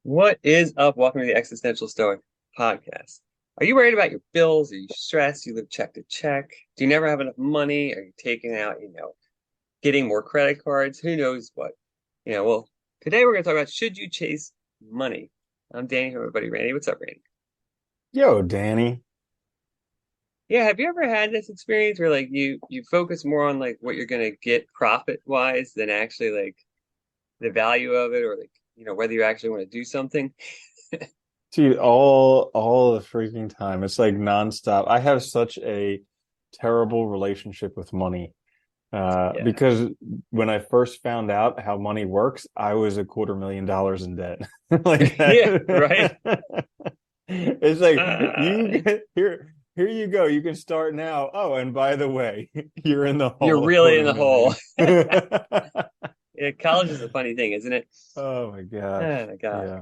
What is up? Welcome to the Existential Stoic podcast. Are you worried about your bills? Are you stressed? You live check to check? Do you never have enough money? Are you taking out, getting more credit cards? Who knows what? Well, today we're going to talk about should you chase money? I'm Danny from my buddy Randy. What's up, Randy? Yo, Danny. Yeah, have you ever had this experience where like you focus more on like what you're going to get profit wise than actually like the value of it or like, whether you actually want to do something? Dude, all the freaking time. It's like nonstop. I have such a terrible relationship with money. Yeah. Because when I first found out how money works, I was $250,000 in debt. Like Yeah, right. that. It's like you Uh, get here you go. You can start now. Oh, and by the way, you're in the You're hole a really in quarter the hole. million. Yeah, college is a funny thing, isn't it? Oh my Oh gosh. my God. Yeah.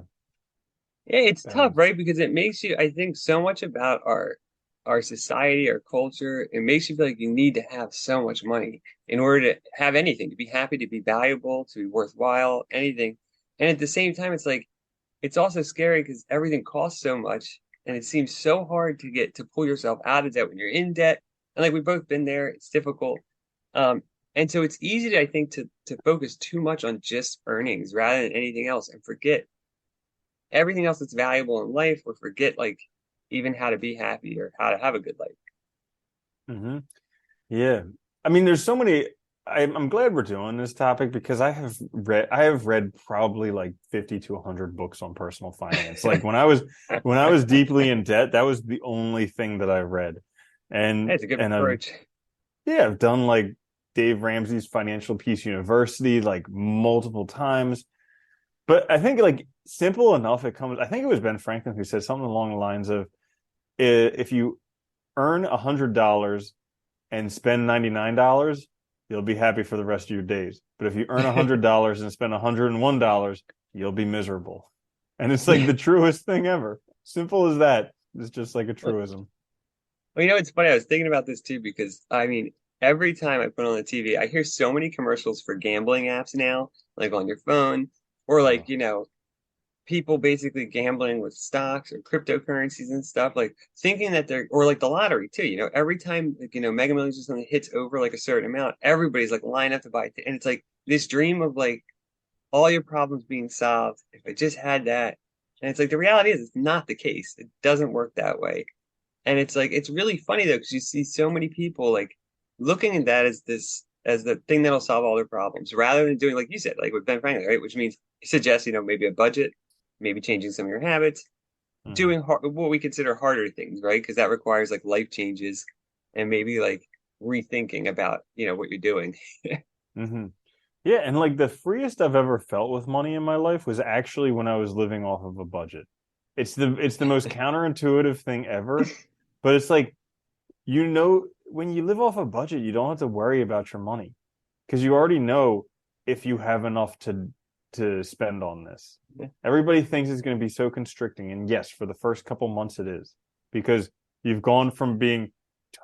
Yeah, it's That tough, was right? Because it makes you, I think, so much about our society, our culture. It makes you feel like you need to have so much money in order to have anything, to be happy, to be valuable, to be worthwhile, anything. And at the same time, it's like it's also scary because everything costs so much, and it seems so hard to get to pull yourself out of debt when you're in debt. And like we've both been there, it's difficult. Um, and so it's easy to, I think, to focus too much on just earnings rather than anything else and forget everything else that's valuable in life or forget like even how to be happy or how to have a good life. hmm Yeah. I mean, there's so many. I'm glad we're doing this topic because I have read probably like 50 to 100 books on personal finance. Like when I was deeply in debt, that was the only thing that I read. And That's a good and I've approach. yeah, I've done like Dave Ramsey's Financial Peace University like multiple times. But I think like simple enough it comes. I think it was Ben Franklin who said something along the lines of if you earn $100 and spend $99, you'll be happy for the rest of your days. But if you earn $100 and spend $101, you'll be miserable. And it's like Yeah. the truest thing ever. Simple as that. It's just like a Well, truism. it's funny. I was thinking about this too because I mean, every time I put on the TV, I hear so many commercials for gambling apps now, like on your phone, or like, Oh. people basically gambling with stocks or cryptocurrencies and stuff, like thinking that they're, or like the lottery too, every time, like, Mega Millions or something hits over like a certain amount, everybody's like lined up to buy it. And it's like this dream of like all your problems being solved if I just had that. And it's like the reality is it's not the case. It doesn't work that way. And it's like it's really funny though, because you see so many people like looking at that as this as the thing that'll solve all their problems, rather than doing like you said, like with Ben Franklin, right? Which means he suggests, maybe a budget, maybe changing some of your habits, hmm doing what we consider harder things, right? Because that requires like life changes and maybe like rethinking about, what you're doing. hmm Yeah, and like the freest I've ever felt with money in my life was actually when I was living off of a budget. It's the most counterintuitive thing ever, but it's like when you live off a budget, you don't have to worry about your money because you already know if you have enough to spend on this. Everybody thinks it's going to be so constricting, and yes, for the first couple months it is because you've gone from being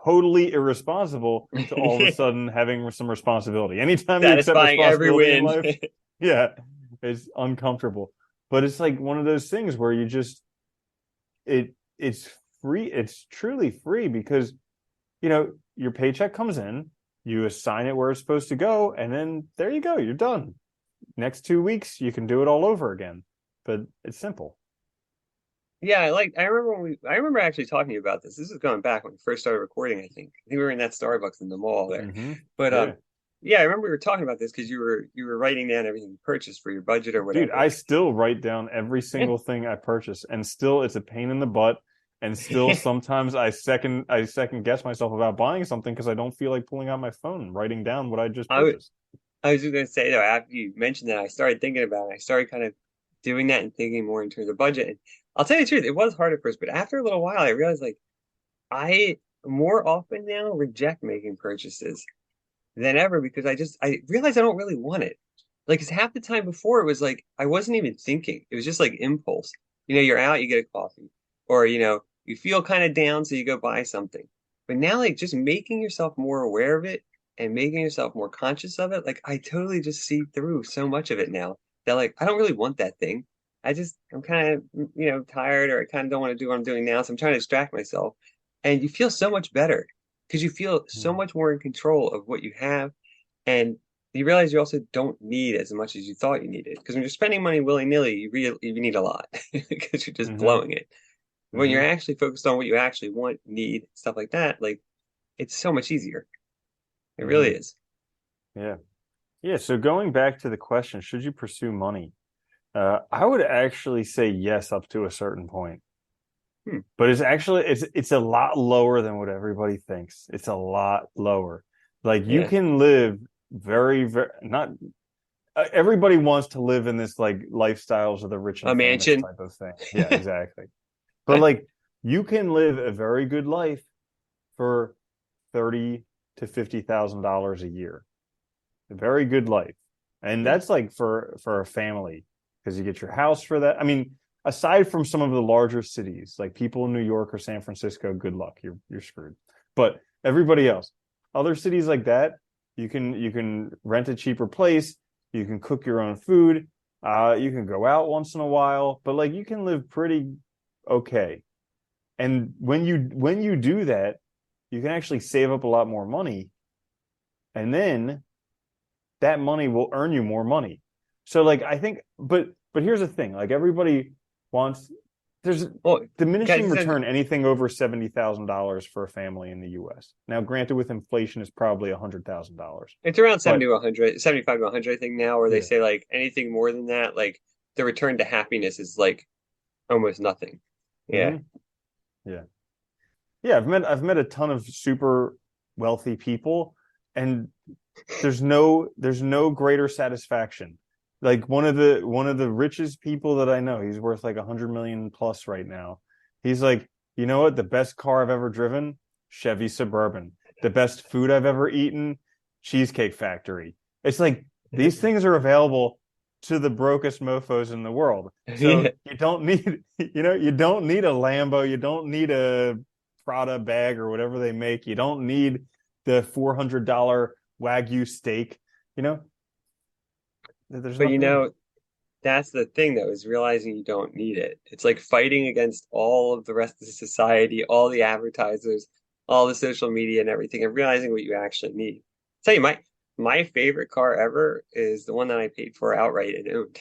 totally irresponsible to all of a sudden having some responsibility. Anytime you accept Satisfying every responsibility in win. life, yeah, it's uncomfortable. But it's like one of those things where you just it's free. It's truly free because your paycheck comes in, you assign it where it's supposed to go, and then there you go, you're done. Next 2 weeks, you can do it all over again. But it's simple. Yeah, I remember actually talking to you about this. This is going back when we first started recording, I think. I think we were in that Starbucks in the mall there. But Yeah. yeah, I remember we were talking about this because you were writing down everything you purchased for your budget or Dude, whatever. I still write down every Yeah. single thing I purchase, and still it's a pain in the butt. And still sometimes I second guess myself about buying something because I don't feel like pulling out my phone and writing down what I just I, purchased. I was just gonna say though, after you mentioned that, I started thinking about it. I started kind of doing that and thinking more in terms of budget. And I'll tell you the truth, it was hard at first, but after a little while, I realized like I more often now reject making purchases than ever because I realized I don't really want it. Like, 'cause half the time before it was like I wasn't even thinking. It was just like impulse. You're out, you get a coffee, or you feel kind of down, so you go buy something. But now, like, just making yourself more aware of it and making yourself more conscious of it, like I totally just see through so much of it now that like I don't really want that thing. I'm kind of, tired, or I kind of don't want to do what I'm doing now. So I'm trying to distract myself. And you feel so much better because you feel so Mhm. much more in control of what you have. And you realize you also don't need as much as you thought you needed. Because when you're spending money willy-nilly, you need a lot because you're just Mhm. blowing it. When you're Mhm. actually focused on what you actually want, need, stuff like that, like it's so much easier. It really Mhm. is. Yeah. Yeah. So going back to the question, should you pursue money? I would actually say yes up to a certain point. Hmm. But it's a lot lower than what everybody thinks. It's a lot lower. Like you Yeah. can live very not everybody wants to live in this like lifestyles of the rich A and famous mansion. type of thing. Yeah, exactly. But like you can live a very good life for 30 to $50,000 a year. A very good life. And Yeah. that's like for a family because you get your house for that. I mean, aside from some of the larger cities, like people in New York or San Francisco, good luck. You're screwed. But everybody else, other cities like that, you can rent a cheaper place, you can cook your own food, you can go out once in a while, but like you can live pretty okay. And when you do that, you can actually save up a lot more money, and then that money will earn you more money. So like I think, but here's the thing: like everybody wants there's Well, diminishing guys, return anything over $70,000 for a family in the U.S. Now, granted, with inflation, is probably $100,000, it's around but 70 to 100, 75 to 100, I think now, where they yeah, say like anything more than that, like the return to happiness is like almost nothing. Yeah. hmm yeah, yeah. I've met a ton of super wealthy people, and there's no greater satisfaction. Like one of the richest people that I know, he's worth like 100 million plus right now. He's like, you know what? The best car I've ever driven, Chevy Suburban. The best food I've ever eaten, Cheesecake Factory. It's like these things are available to the brokest mofos in the world. So Yeah. you don't need, you don't need a Lambo, you don't need a Prada bag or whatever they make. You don't need the $400 Wagyu steak. You know, there's But nothing. that's the thing though, is realizing you don't need it. It's like fighting against all of the rest of the society, all the advertisers, all the social media and everything, and realizing what you actually need. Tell you, my favorite car ever is the one that I paid for outright and owned.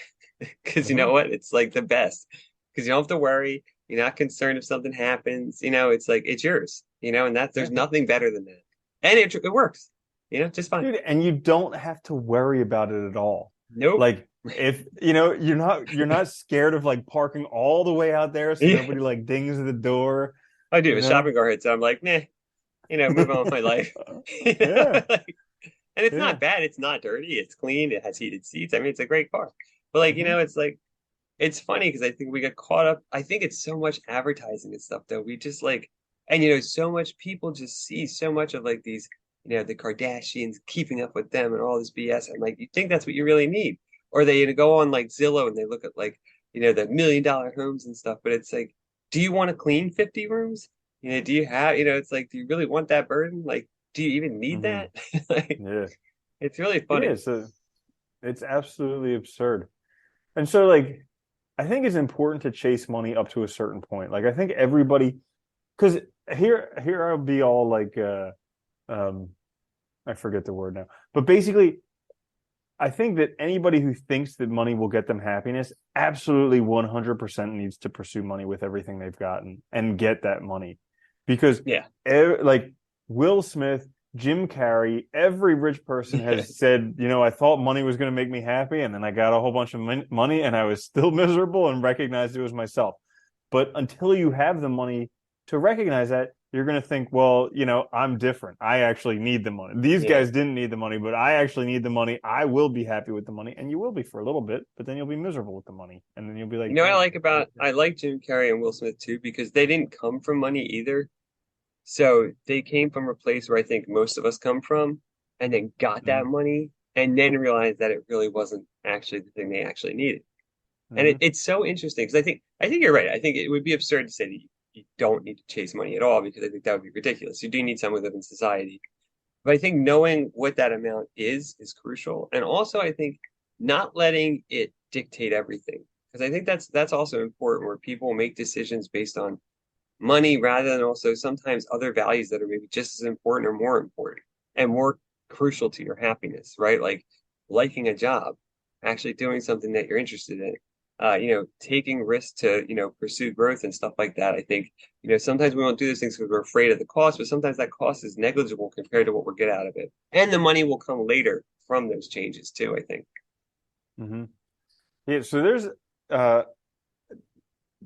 Because you know Mm-hmm. what? It's like the best. Because you don't have to worry. You're not concerned if something happens. It's like it's yours, and there's Yeah, nothing better than that. And it works, just fine. dude, and you don't have to worry about it at all. Nope. Like if you're not scared of like parking all the way out there so Yeah. nobody like dings the door. I do. If You a know. shopping cart hits, I'm like, nah, move on with my life. Yeah, Like, and it's yeah. not bad. It's not dirty. It's clean. It has heated seats. I mean, it's a great car. But like, hmm it's like it's funny because I think we get caught up. I think it's so much advertising and stuff that we just like, and so much people just see so much of like these, the Kardashians, keeping up with them and all this BS. And like, you think that's what you really need, or they go on like Zillow and they look at like, the $1 million homes and stuff. But it's like, do you want to clean 50 rooms? Do you have, it's like, do you really want that burden? Like, do you even need hmm that? Like, Yeah, it's really yeah. funny. So it's absolutely absurd. And so like I think it's important to chase money up to a certain point. Like I think everybody, because here I'll be all like um I forget the word now. But basically, I think that anybody who thinks that money will get them happiness absolutely 100% needs to pursue money with everything they've gotten and get that money. Because Yeah. like Will Smith, Jim Carrey, every rich person has said, I thought money was going to make me happy, and then I got a whole bunch of money and I was still miserable and recognized it was myself. But until you have the money to recognize that, you're going to think, well, I'm different. I actually need the money. These Yeah. guys didn't need the money, but I actually need the money. I will be happy with the money. And you will be for a little bit, but then you'll be miserable with the money. And then you'll be like, What I damn. like about I like Jim Carrey and Will Smith too because they didn't come from money either. So they came from a place where I think most of us come from, and then got that Mm-hmm. money, and then realized that it really wasn't actually the thing they actually needed. And Mm-hmm. it's so interesting because I think you're right. I think it would be absurd to say that you don't need to chase money at all because I think that would be ridiculous. You do need some within society. But I think knowing what that amount is crucial. And also I think not letting it dictate everything. because I think that's also important where people make decisions based on money rather than also sometimes other values that are maybe just as important or more important and more crucial to your happiness, right? Like liking a job, actually doing something that you're interested in, taking risks to, pursue growth and stuff like that. I think, sometimes we won't do those things because we're afraid of the cost, but sometimes that cost is negligible compared to what we'll get out of it. And the money will come later from those changes too, I think. Hmm. Yeah, so uh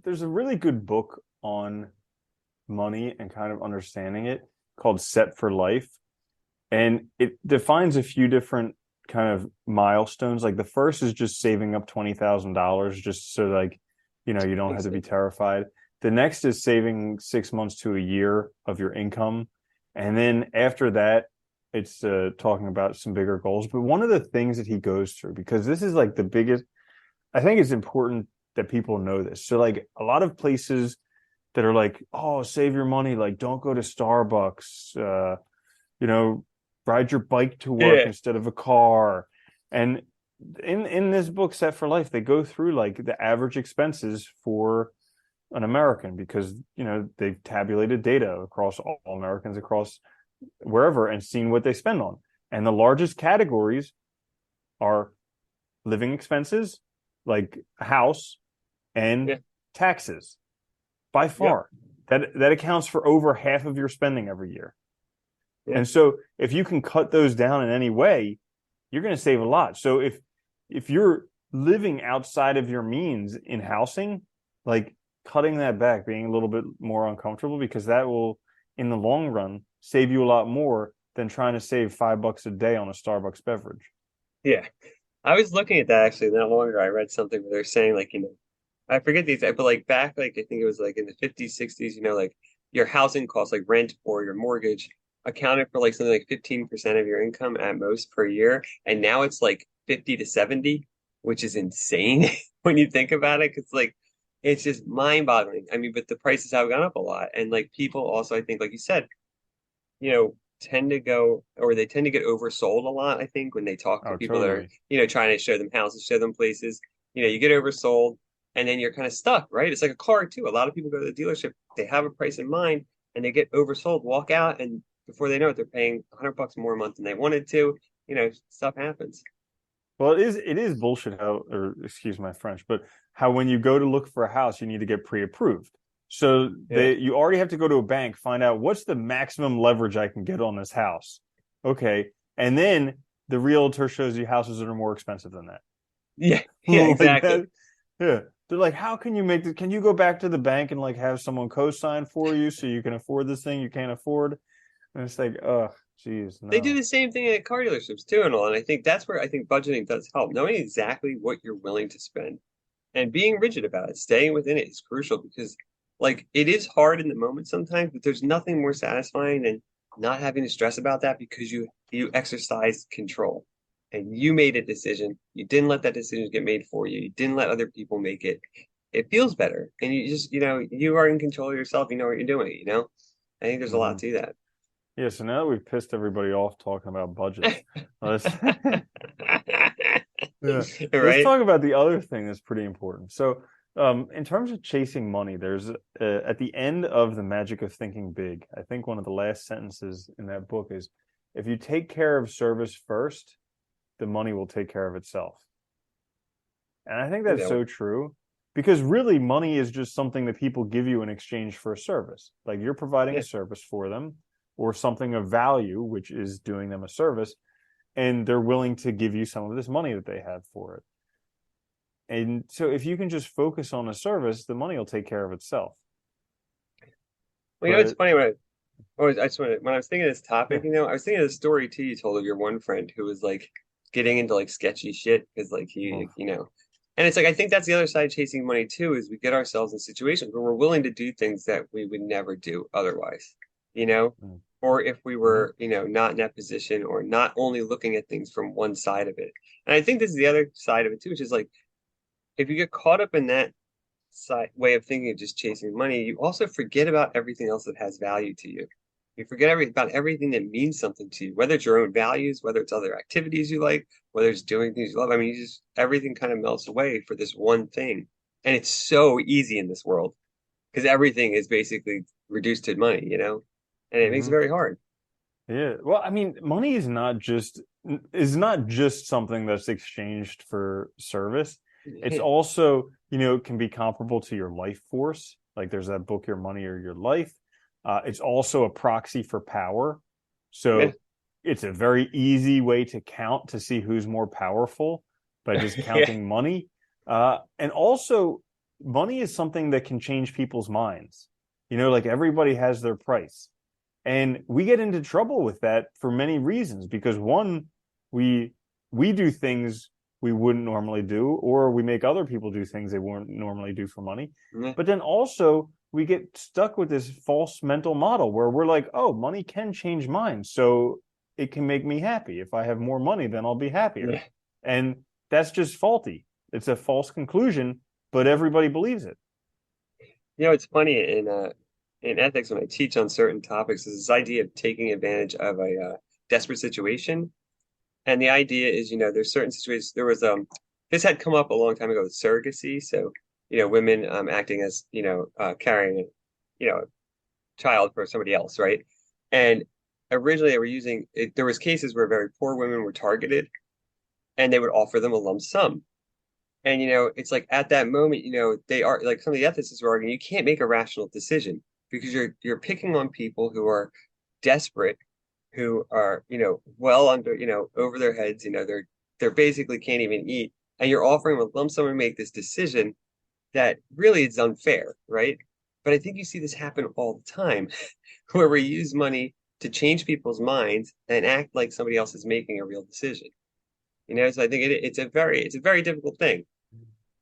there's a really good book on money and kind of understanding it called Set for Life. And it defines a few different kind of milestones. Like the first is just saving up $20,000 just so like, you don't have Makes to be sense. terrified. The next is saving 6 months to a year of your income. And then after that, it's talking about some bigger goals. But one of the things that he goes through, because this is like the biggest, I think it's important that people know this. So like a lot of places that are like, oh, save your money, like don't go to Starbucks, you know, ride your bike to work Yeah. instead of a car. And in this book, Set for Life, they go through like the average expenses for an American because they've tabulated data across all Americans across wherever and seen what they spend on. And the largest categories are living expenses, like a house, and Yeah. taxes by Yep. far. That accounts for over half of your spending every year. Yeah. And so if you can cut those down in any way, you're going to save a lot. So if you're living outside of your means in housing, like cutting that back, being a little bit more uncomfortable, because that will, in the long run, save you a lot more than trying to save $5 a day on a Starbucks beverage. Yeah. I was looking at that actually not long ago. I read something where they're saying like, I forget the exact, but like back, like I think it was like in the 50s, 60s, like your housing costs, like rent or your mortgage, accounted for like something like 15% of your income at most per year. And now it's like 50 to 70, which is insane when you think about it. Cause like, it's just mind-boggling. I mean, but the prices have gone up a lot. And like people also, I think, like you said, tend to go or they tend to get oversold a lot, I think, when they talk to Oh, people that are, totally. trying to show them houses, show them places, you get oversold and then you're kind of stuck, right? It's like a car too. A lot of people go to the dealership, they have a price in mind and they get oversold, walk out, and before they know it, they're paying $100 more a month than they wanted to. Stuff happens. Well, it is bullshit how, or excuse my French, but how when you go to look for a house, you need to get pre-approved. So Yeah. you already have to go to a bank, find out what's the maximum leverage I can get on this house. Okay. And then the realtor shows you houses that are more expensive than that. Yeah. Yeah, Like exactly. that. Yeah. They're like, how can you make this? Can you go back to the bank and like have someone co-sign for you so you can afford this thing you can't afford? And it's like, oh, geez, They do no. the same thing at car dealerships too and all. And I think that's where I think budgeting does help. Knowing exactly what you're willing to spend and being rigid about it, staying within it is crucial because like it is hard in the moment sometimes, but there's nothing more satisfying than not having to stress about that because you exercise control and you made a decision. You didn't let that decision get made for you. You didn't let other people make it. It feels better. And you just, you are in control of yourself. You know what you're doing. I think there's a Hmm. lot to that. Yeah, so now that we've pissed everybody off talking about budgets, let's yeah, let's Right? talk about the other thing that's pretty important. So, in terms of chasing money, there's at the end of The Magic of Thinking Big, I think one of the last sentences in that book is, if you take care of service first, the money will take care of itself. And I think I think that's that one. so true because really money is just something that people give you in exchange for a service. Like you're providing a Yeah. service for them or something of value, which is doing them a service, and they're willing to give you some of this money that they have for it. And so if you can just focus on a service, the money will take care of itself. Well, it's But funny when I just want when I was thinking of this topic, yeah, I was thinking of the story too you told of your one friend who was like getting into like sketchy shit because like well, and it's like I think that's the other side of chasing money too is we get ourselves in situations where we're willing to do things that we would never do otherwise, you know, or if we mm-hmm. were, not in that position or not only looking at things from one side of it. And I think this is the other side of it too, which is like if you get caught up in that side way of thinking of just chasing money, you also forget about everything else that has value to you. You forget about everything that means something to you, whether it's your own values, whether it's other activities you like, whether it's doing things you love. I mean, everything kind of melts away for this one thing. And it's so easy in this world because everything is basically reduced to money, and it makes it Hmm. very hard. Yeah. Well, I mean, money is not just something that's exchanged for service. It's Yeah. also, can be comparable to your life force. Like there's that book, Your Money or Your Life. It's also a proxy for power. Yeah. So it's a very easy way to count to see who's more powerful by just Yeah. counting money. And also, money is something that can change people's minds. Like everybody has their price. And we get into trouble with that for many reasons because one, we we do things we wouldn't normally do, or we make other people do things they wouldn't normally do for money. Yeah. But then also we get stuck with this false mental model where we're like, oh, money can change minds. So it can make me happy. If I have more money, then I'll be happier. Yeah. And that's just faulty. It's a false conclusion, but everybody believes it. It's funny in ethics when I teach on certain topics is this idea of taking advantage of a desperate situation. And the idea is, there's certain situations. There was this had come up a long time ago with surrogacy. So, women acting as, carrying a, child for somebody else, right? And originally they were using it, there was cases where very poor women were targeted and they would offer them a lump sum. And it's like at that moment, they are like some of the ethicists were arguing you can't make a rational decision because you're picking on people who are desperate, who are, well under, over their heads, they're basically can't even eat. And you're offering them a lump sum to make this decision that really is unfair, right? But I think you see this happen all the time where we use money to change people's minds and act like somebody else is making a real decision. So I think it's a very difficult thing.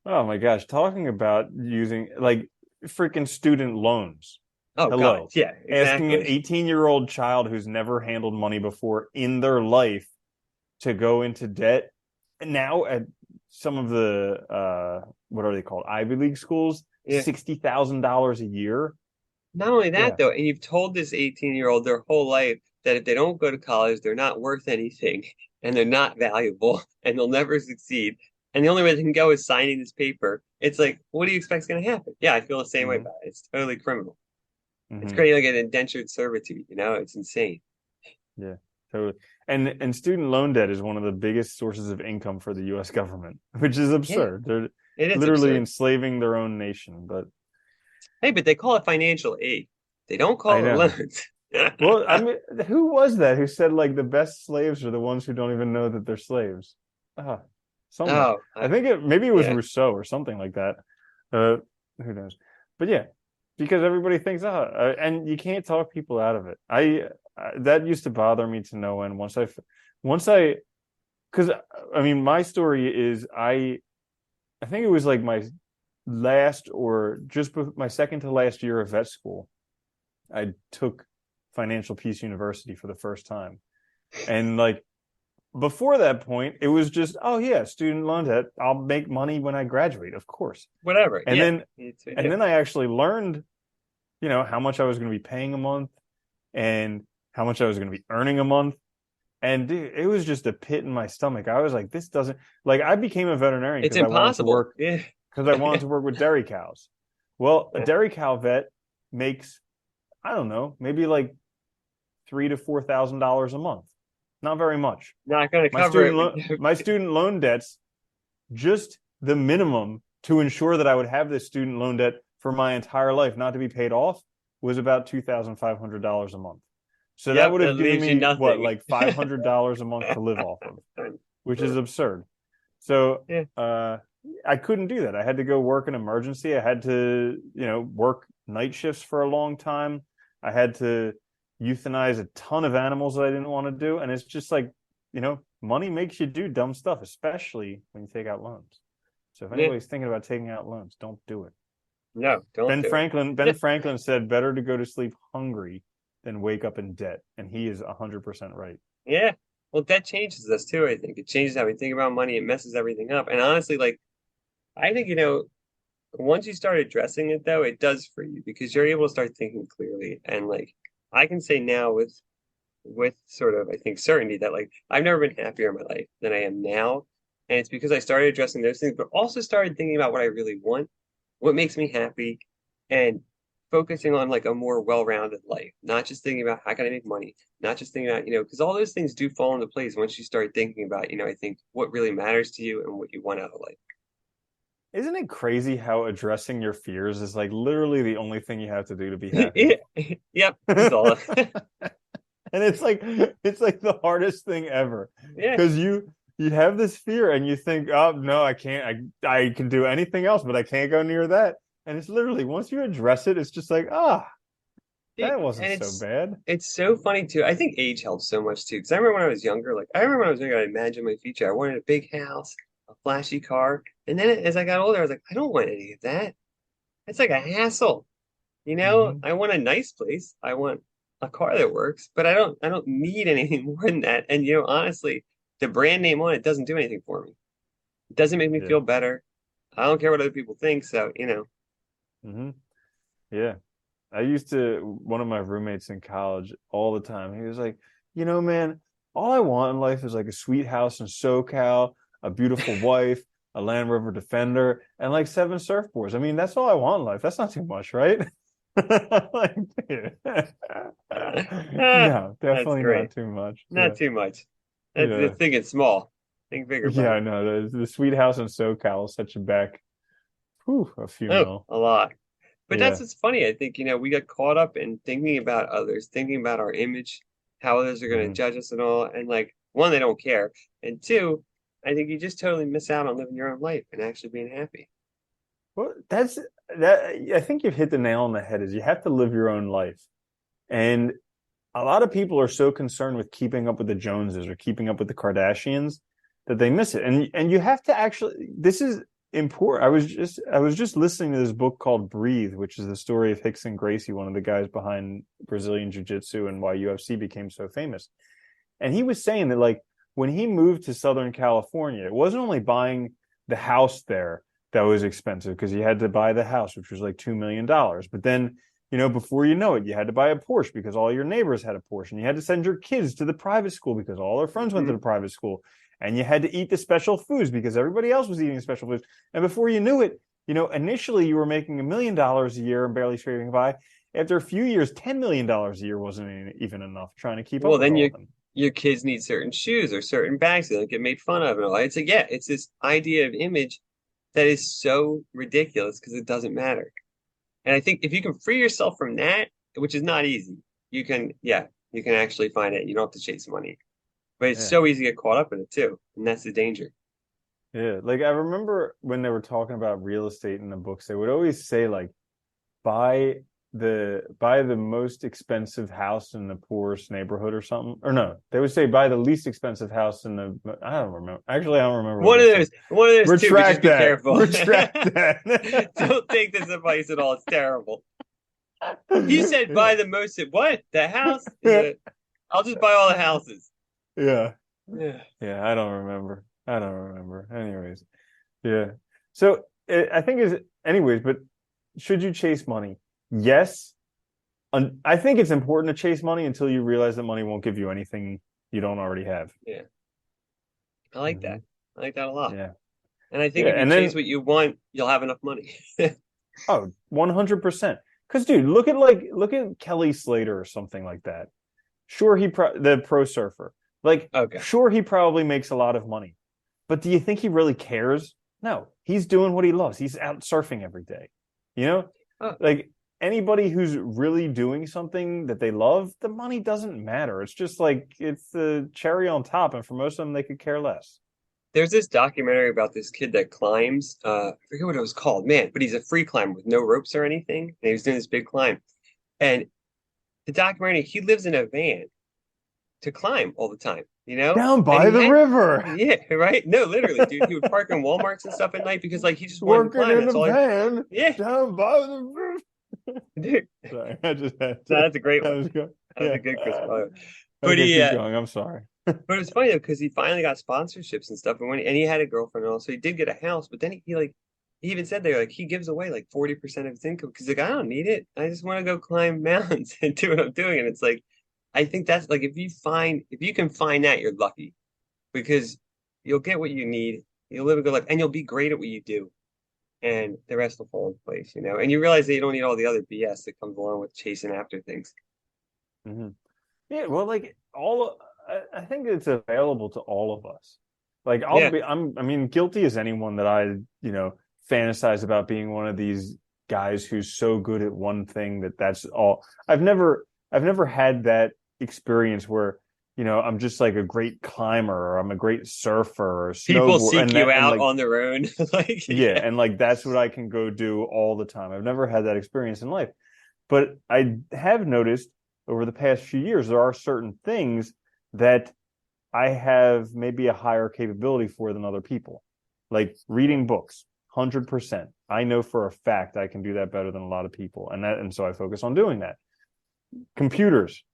Oh my gosh, talking about using like freaking student loans. Oh God, Hello. yeah, Asking an exactly. 18-year-old child who's never handled money before in their life to go into debt. And now at some of the what are they called? Ivy League schools, Yeah. $60,000 a year. Not only that Yeah. though, and you've told this 18-year-old their whole life that if they don't go to college, they're not worth anything and they're not valuable and they'll never succeed. And the only way they can go is signing this paper. It's like, what do you expect is going to happen? Yeah, I feel the same way Hmm. about it. It's totally criminal. It's Hmm. creating like an indentured servitude, It's insane. Yeah, totally. And student loan debt is one of the biggest sources of income for the US government, which is Yeah, absurd. They're it is literally absurd. enslaving their own nation, but Hey, but they call it financial aid. They don't I call it know. loans. Well, I mean, who was that who said like the best slaves are the ones who don't even know that they're slaves? Ah, someone. Oh, I think maybe it was yeah. Rousseau or something like that. Uh, who knows? But yeah, because everybody thinks, and you can't talk people out of it. That used to bother me to no end. Once I, because I mean, my story is I think it was like my last or just my second to last year of vet school. I took Financial Peace University for the first time. And like before that point, it was just, oh yeah, student loan debt. I'll make money when I graduate, of course. Whatever. And Yeah. then It's, and yeah. then I actually learned, how much I was going to be paying a month and how much I was going to be earning a month. And dude, it was just a pit in my stomach. I was like, this doesn't like I became a veterinarian It's because I wanted to impossible. work Yeah. because I wanted to work with dairy cows. Well, a Yeah. dairy cow vet makes, I don't know, maybe like $3,000 to $4,000 a month. Not very much. Not going to My cover student it. loan my student loan debts, just the minimum to ensure that I would have this student loan debt for my entire life, not to be paid off, was about $2,500 a month. So that Yep, would that have given leaves you me what, nothing. like $500 a month to live off of, which is absurd. So Yeah. I couldn't do that. I had to go work in emergency. I had to, work night shifts for a long time. I had to euthanize a ton of animals that I didn't want to do. And it's just like, money makes you do dumb stuff, especially when you take out loans. So if Yeah. anybody's thinking about taking out loans, don't do it. No, don't do Ben it. Franklin said better to go to sleep hungry than wake up in debt. And he is 100% right. Yeah. Well, that changes us too, I think. It changes how we think about money. It messes everything up. And honestly, like, I think, once you start addressing it though, it does for you because you're able to start thinking clearly. And like, I can say now with sort of, I think, certainty that like I've never been happier in my life than I am now. And it's because I started addressing those things, but also started thinking about what I really want. what makes me happy, and focusing on like a more well-rounded life, not just thinking about how can I make money, not just thinking about, because all those things do fall into place once you start thinking about, I think what really matters to you and what you want out of life. Isn't it crazy how addressing your fears is like literally the only thing you have to do to be happy? Yeah. Yep, that's all. And it's like the hardest thing ever Yeah. because you have this fear and you think, oh no, I can't. I can do anything else, but I can't go near that. And it's literally once you address it, it's just like, that wasn't And so bad. it's so funny too. I think age helps so much too. Because I remember when I was younger, like I remember when I was younger, I imagined my future. I wanted a big house, a flashy car. And then as I got older, I was like, I don't want any of that. It's like a hassle. Hmm. I want a nice place. I want a car that works, but I don't need anything more than that. And honestly, the brand name on it doesn't do anything for me. It doesn't make me Yeah. feel better. I don't care what other people think. So. Hmm. Yeah. I used to, one of my roommates in college all the time, he was like, man, all I want in life is like a sweet house in SoCal, a beautiful wife, a Land Rover Defender, and like 7 surfboards. I mean, that's all I want in life. That's not too much, right? Like, dude. Ah, No, that's definitely not great. too much. Not Yeah. too much. That's Yeah. thinking small. Think bigger, Yeah, buddy. I know. The sweet house in SoCal will set you back, whew, a few Oh, mil. a lot. But that's Yeah. what's funny. I think, we got caught up in thinking about others, thinking about our image, how others are going to Mhm. judge us and all. And like, one, they don't care. And two, I think you just totally miss out on living your own life and actually being happy. Well, that's that. I think you've hit the nail on the head. Is you have to live your own life, and a lot of people are so concerned with keeping up with the Joneses or keeping up with the Kardashians that they miss it. And you have to actually. This is important. I was just listening to this book called Breathe, which is the story of Rickson Gracie, one of the guys behind Brazilian Jiu Jitsu and why UFC became so famous. And he was saying that like when he moved to Southern California, it wasn't only buying the house there that was expensive because you had to buy the house, which was like $2 million. But then, before you know it, you had to buy a Porsche because all your neighbors had a Porsche, and you had to send your kids to the private school because all their friends went to Hmm. the private school, and you had to eat the special foods because everybody else was eating special foods. And before you knew it, initially you were making $1 million a year and barely scraping by. After a few years, $10 million a year wasn't even enough trying to keep up Well, with then all of them. your kids need certain shoes or certain bags so they don't get made fun of and all. It's like, yeah, it's this idea of image that is so ridiculous because it doesn't matter. And I think if you can free yourself from that, which is not easy, yeah, you can actually find it. You don't have to chase money, but it's Yeah. so easy to get caught up in it too, and that's the danger. Yeah, like I remember when they were talking about real estate in the books, they would always say like buy buy the most expensive house in the poorest neighborhood or something. Or no, they would say buy the least expensive house in the I don't remember. Actually, I don't remember what they said. One of those two, but just Retract be that. careful. Retract that. Don't take this advice at all. It's terrible. You said buy the most at what? The house? I'll just buy all the houses. Yeah. Yeah. Yeah, I don't remember. I don't remember. Anyways, yeah. So I think is anyways, but should you chase money? Yes. I think it's important to chase money until you realize that money won't give you anything you don't already have. Yeah. I like Hmm. that. I like that a lot. Yeah. And I think Yeah. if you And chase then, what you want, you'll have enough money. 100%. Because, dude, look at Kelly Slater or something like that. Sure, the pro surfer. Like, Okay. sure, he probably makes a lot of money. But do you think he really cares? No, he's doing what he loves. He's out surfing every day. You know, Oh, like anybody who's really doing something that they love, the money doesn't matter. It's just like it's the cherry on top. And for most of them, they could care less. there's this documentary about this kid that climbs. I forget what it was called, man, but he's a free climber with no ropes or anything. And he was doing this big climb. And the documentary, he lives in a van to climb all the time. Down And by he the had, river, yeah, right? No, literally, dude, he would park in Walmarts and stuff at night because like he just wanted to working climb. in a That's all he, van, yeah, down by the river. dude. Sorry, I just had No, to. that's a great That one. was good. That was a Yeah. good Chris Farley. But Okay, he, keep going. I'm sorry. but it was funny though because he finally got sponsorships and stuff, and he had a girlfriend and all, so he did get a house. But then he even said there like he gives away like 40% of his income because like I don't need it. I just want to go climb mountains and do what I'm doing. And it's like I think that's like if you can find that, you're lucky because you'll get what you need, you'll live a good life, and you'll be great at what you do. and the rest will fall into place, And you realize that you don't need all the other BS that comes along with chasing after things. Hmm. Yeah, well, like I think it's available to all of us. Like Yeah. I mean, guilty as anyone that fantasize about being one of these guys who's so good at one thing that's all. I've never had that experience where, I'm just like a great climber or I'm a great surfer or People snowboard seek and you that and out like on their own. Like, yeah, yeah. and like that's what I can go do all the time. I've never had that experience in life. But I have noticed over the past few years, there are certain things that I have maybe a higher capability for than other people. Like Yeah. reading books, 100%. I know for a fact I can do that better than a lot of people. And so I focus on doing that. Computers,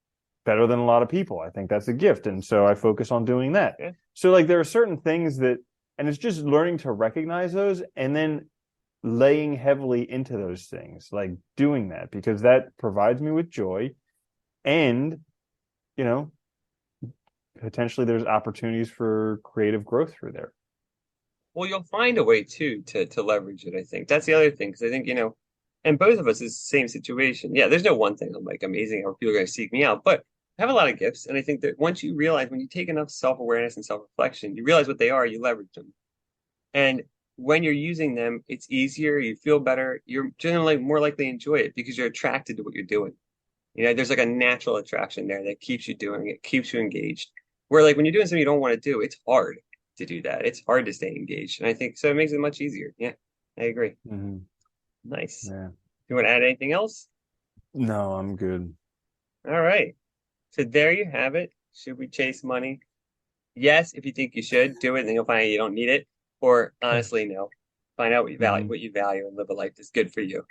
better than a lot of people. I think that's a gift. And so I focus on doing that. Yeah. So like there are certain things that, and it's just learning to recognize those and then laying heavily into those things, like doing that because that provides me with joy and, you know, potentially there's opportunities for creative growth through there. Well, you'll find a way too to leverage it, I think. That's the other thing, because I think, and both of us is the same situation. Yeah, there's no one thing I'm like amazing how people are going to seek me out, but I have a lot of gifts. And I think that once you realize, when you take enough self-awareness and self-reflection, you realize what they are, you leverage them. And when you're using them, it's easier, you feel better, you're generally more likely to enjoy it because you're attracted to what you're doing. There's like a natural attraction there that keeps you doing it, keeps you engaged. Where like when you're doing something you don't want to do, it's hard to do that. It's hard to stay engaged. And I think so it makes it much easier. Yeah, I agree. Mm-hmm. Nice. Yeah. You want to add anything else? No, I'm good. All right. So there you have it. Should we chase money? Yes, if you think you should do it, then you'll find out you don't need it. Or honestly, no. Find out Mm-hmm. what you value, and live a life that's good for you.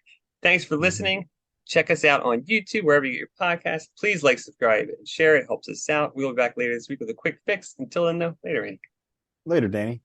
Thanks for Mm-hmm. listening. Check us out on YouTube, wherever you get your podcast. Please like, subscribe, and share. It helps us out. We'll be back later this week with a quick fix. Until then, though, later, man. Later, Danny.